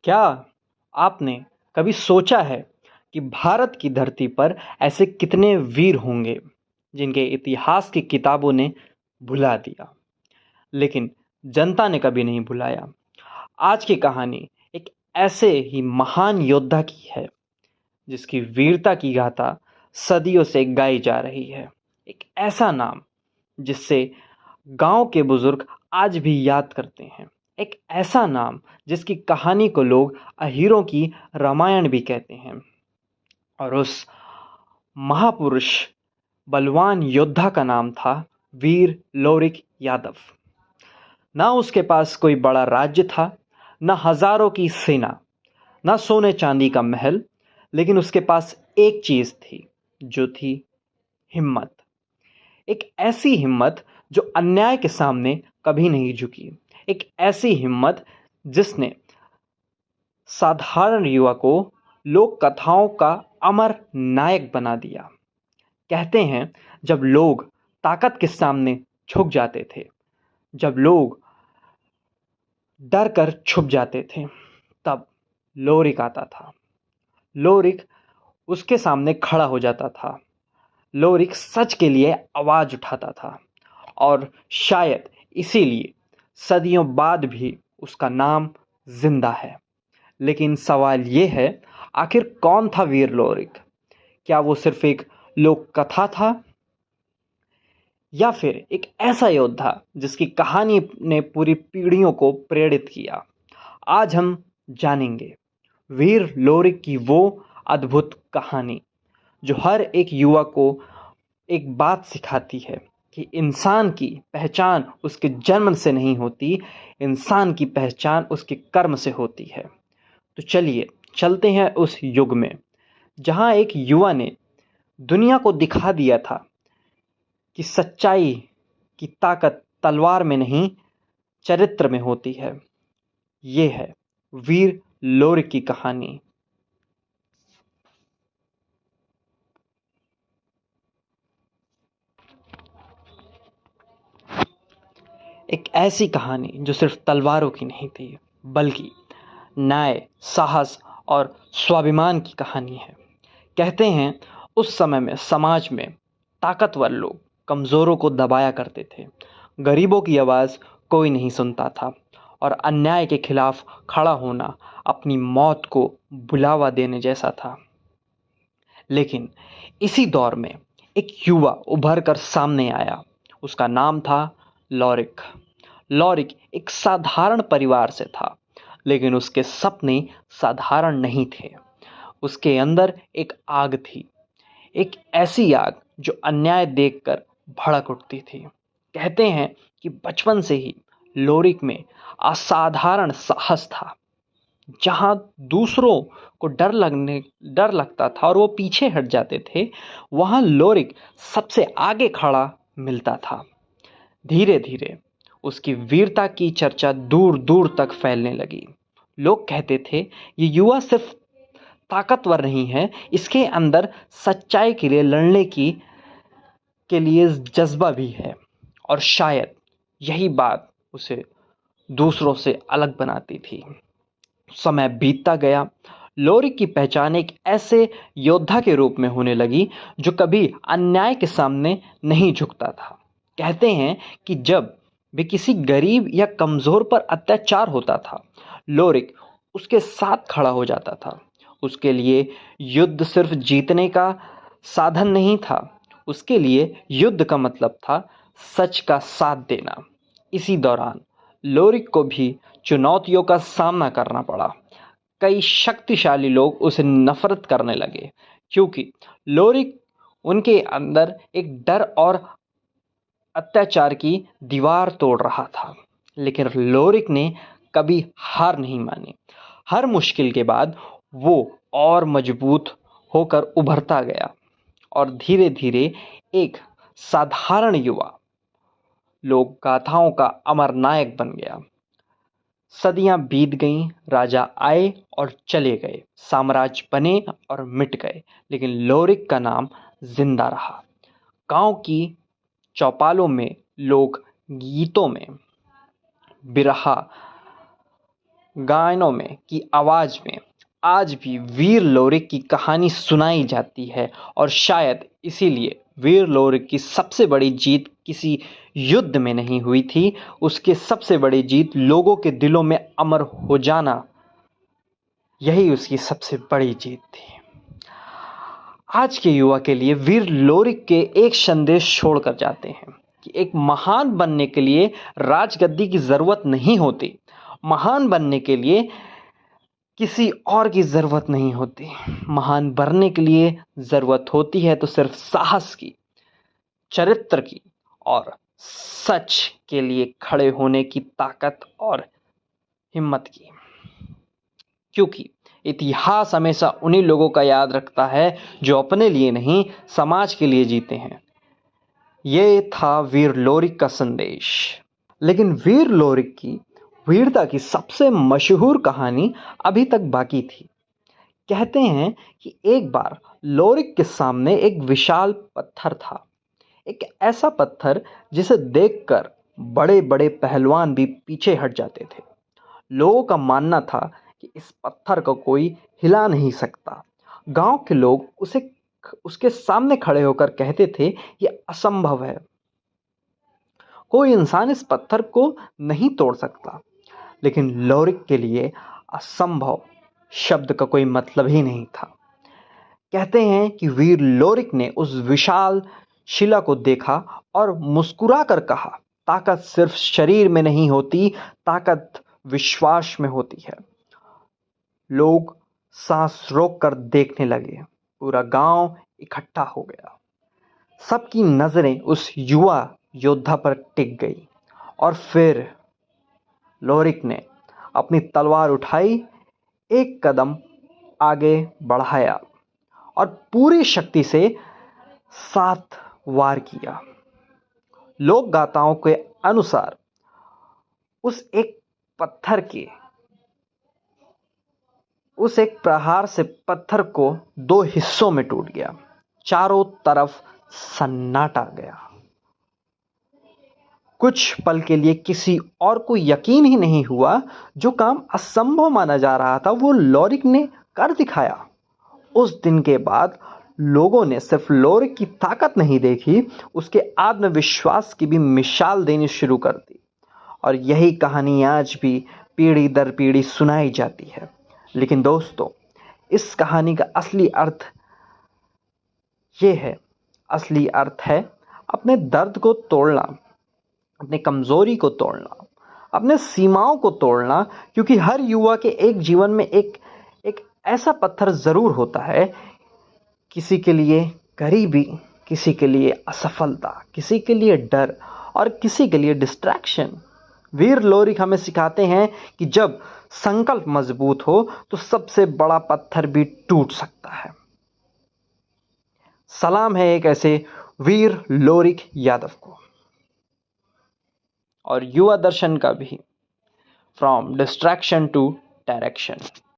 क्या आपने कभी सोचा है कि भारत की धरती पर ऐसे कितने वीर होंगे जिनके इतिहास की किताबों ने भुला दिया, लेकिन जनता ने कभी नहीं भुलाया। आज की कहानी एक ऐसे ही महान योद्धा की है जिसकी वीरता की गाथा सदियों से गाई जा रही है। एक ऐसा नाम जिससे गांव के बुजुर्ग आज भी याद करते हैं। एक ऐसा नाम जिसकी कहानी को लोग अहीरों की रामायण भी कहते हैं। और उस महापुरुष बलवान योद्धा का नाम था वीर लोरिक यादव। ना उसके पास कोई बड़ा राज्य था, ना हजारों की सेना, ना सोने चांदी का महल, लेकिन उसके पास एक चीज थी, जो थी हिम्मत। एक ऐसी हिम्मत जो अन्याय के सामने कभी नहीं झुकी। एक ऐसी हिम्मत जिसने साधारण युवा को लोक कथाओं का अमर नायक बना दिया। कहते हैं, जब लोग ताकत के सामने झुक जाते थे, जब लोग डर कर छुप जाते थे, तब लोरिक आता था। लोरिक उसके सामने खड़ा हो जाता था। लोरिक सच के लिए आवाज उठाता था। और शायद इसीलिए सदियों बाद भी उसका नाम जिंदा है। लेकिन सवाल ये है, आखिर कौन था वीर लोरिक? क्या वो सिर्फ एक लोक कथा था, या फिर एक ऐसा योद्धा जिसकी कहानी ने पूरी पीढ़ियों को प्रेरित किया? आज हम जानेंगे वीर लोरिक की वो अद्भुत कहानी जो हर एक युवा को एक बात सिखाती है कि इंसान की पहचान उसके जन्म से नहीं होती, इंसान की पहचान उसके कर्म से होती है। तो चलिए चलते हैं उस युग में जहां एक युवा ने दुनिया को दिखा दिया था कि सच्चाई की ताकत तलवार में नहीं, चरित्र में होती है। ये है वीर लोरिक की कहानी। एक ऐसी कहानी जो सिर्फ तलवारों की नहीं थी, बल्कि न्याय, साहस और स्वाभिमान की कहानी है। कहते हैं, उस समय में समाज में ताकतवर लोग कमजोरों को दबाया करते थे। गरीबों की आवाज कोई नहीं सुनता था और अन्याय के खिलाफ खड़ा होना अपनी मौत को बुलावा देने जैसा था। लेकिन इसी दौर में एक युवा उभर कर सामने आया। उसका नाम था लॉरिक। लॉरिक एक साधारण परिवार से था, लेकिन उसके सपने साधारण नहीं थे। उसके अंदर एक आग थी, एक ऐसी आग जो अन्याय देखकर भड़क उठती थी। कहते हैं कि बचपन से ही लोरिक में असाधारण साहस था। जहां दूसरों को डर लगता था और वो पीछे हट जाते थे, वहां लोरिक सबसे आगे खड़ा मिलता था। धीरे धीरे उसकी वीरता की चर्चा दूर दूर तक फैलने लगी। लोग कहते थे, ये युवा सिर्फ ताकतवर नहीं है, इसके अंदर सच्चाई के लिए लड़ने की के लिए जज्बा भी है। और शायद यही बात उसे दूसरों से अलग बनाती थी। समय बीतता गया। लोरिक की पहचान एक ऐसे योद्धा के रूप में होने लगी जो कभी अन्याय के सामने नहीं झुकता था। कहते हैं कि जब भी किसी गरीब या कमजोर पर अत्याचार होता था, लोरिक उसके साथ खड़ा हो जाता था। उसके लिए युद्ध सिर्फ जीतने का साधन नहीं था, उसके लिए युद्ध का मतलब था सच का साथ देना। इसी दौरान लोरिक को भी चुनौतियों का सामना करना पड़ा। कई शक्तिशाली लोग उसे नफरत करने लगे, क्योंकि लोरिक उनके अंदर एक डर और अत्याचार की दीवार तोड़ रहा था। लेकिन लोरिक ने कभी हार नहीं मानी। हर मुश्किल के बाद वो और मजबूत होकर उभरता गया और धीरे धीरे एक साधारण युवा लोक गाथाओं का अमर नायक बन गया। सदियां बीत गईं, राजा आए और चले गए, साम्राज्य बने और मिट गए, लेकिन लोरिक का नाम जिंदा रहा। गांव की चौपालों में, लोक गीतों में, बिरहा गायनों में की आवाज़ में आज भी वीर लोरिक की कहानी सुनाई जाती है और शायद इसीलिए वीर लोरिक की सबसे बड़ी जीत किसी युद्ध में नहीं हुई थी, उसकी सबसे बड़ी जीत लोगों के दिलों में अमर हो जाना, यही उसकी सबसे बड़ी जीत थी। आज के युवा के लिए वीर लोरिक के एक संदेश छोड़कर जाते हैं कि एक महान बनने के लिए राजगद्दी की ज़रूरत नहीं होती, महान बनने के लिए किसी और की ज़रूरत नहीं होती, महान बनने के लिए ज़रूरत होती है तो सिर्फ साहस की, चरित्र की और सच के लिए खड़े होने की ताकत और हिम्मत की। क्योंकि इतिहास हमेशा उन्हीं लोगों का याद रखता है जो अपने लिए नहीं, समाज के लिए जीते हैं। ये था वीर लोरिक का संदेश। लेकिन वीर लोरिक की वीरता की सबसे मशहूर कहानी अभी तक बाकी थी। कहते हैं कि एक बार लोरिक के सामने एक विशाल पत्थर था, एक ऐसा पत्थर जिसे देखकर बड़े बड़े पहलवान भी पीछे हट जाते थे। लोगों का मानना था कि इस पत्थर को कोई हिला नहीं सकता। गांव के लोग उसके सामने खड़े होकर कहते थे यह असंभव है, कोई इंसान इस पत्थर को नहीं तोड़ सकता। लेकिन लोरिक के लिए असंभव शब्द का कोई मतलब ही नहीं था। कहते हैं कि वीर लोरिक ने उस विशाल शिला को देखा और मुस्कुराकर कहा, ताकत सिर्फ शरीर में नहीं होती, ताकत विश्वास में होती है। लोग सांस रोककर देखने लगे। पूरा गांव इकट्ठा हो गया। सबकी नजरें उस युवा योद्धा पर टिक गई और फिर लोरिक ने अपनी तलवार उठाई, एक कदम आगे बढ़ाया और पूरी शक्ति से 7 वार किया। लोक गाथाओं के अनुसार उस एक प्रहार से पत्थर को 2 हिस्सों में टूट गया। चारों तरफ सन्नाटा गया। कुछ पल के लिए किसी और को यकीन ही नहीं हुआ। जो काम असंभव माना जा रहा था वो लोरिक ने कर दिखाया। उस दिन के बाद लोगों ने सिर्फ लोरिक की ताकत नहीं देखी, उसके आत्मविश्वास की भी मिसाल देनी शुरू कर दी। और यही कहानी आज भी पीढ़ी दर पीढ़ी सुनाई जाती है। लेकिन दोस्तों, इस कहानी का असली अर्थ है अपने दर्द को तोड़ना, अपने कमजोरी को तोड़ना, अपने सीमाओं को तोड़ना। क्योंकि हर युवा के एक जीवन में एक ऐसा पत्थर जरूर होता है, किसी के लिए गरीबी, किसी के लिए असफलता, किसी के लिए डर और किसी के लिए डिस्ट्रैक्शन। वीर लोरिक हमें सिखाते हैं कि जब संकल्प मजबूत हो तो सबसे बड़ा पत्थर भी टूट सकता है। सलाम है एक ऐसे वीर लोरिक यादव को और युवा दर्शन का भी, फ्रॉम डिस्ट्रैक्शन टू डायरेक्शन।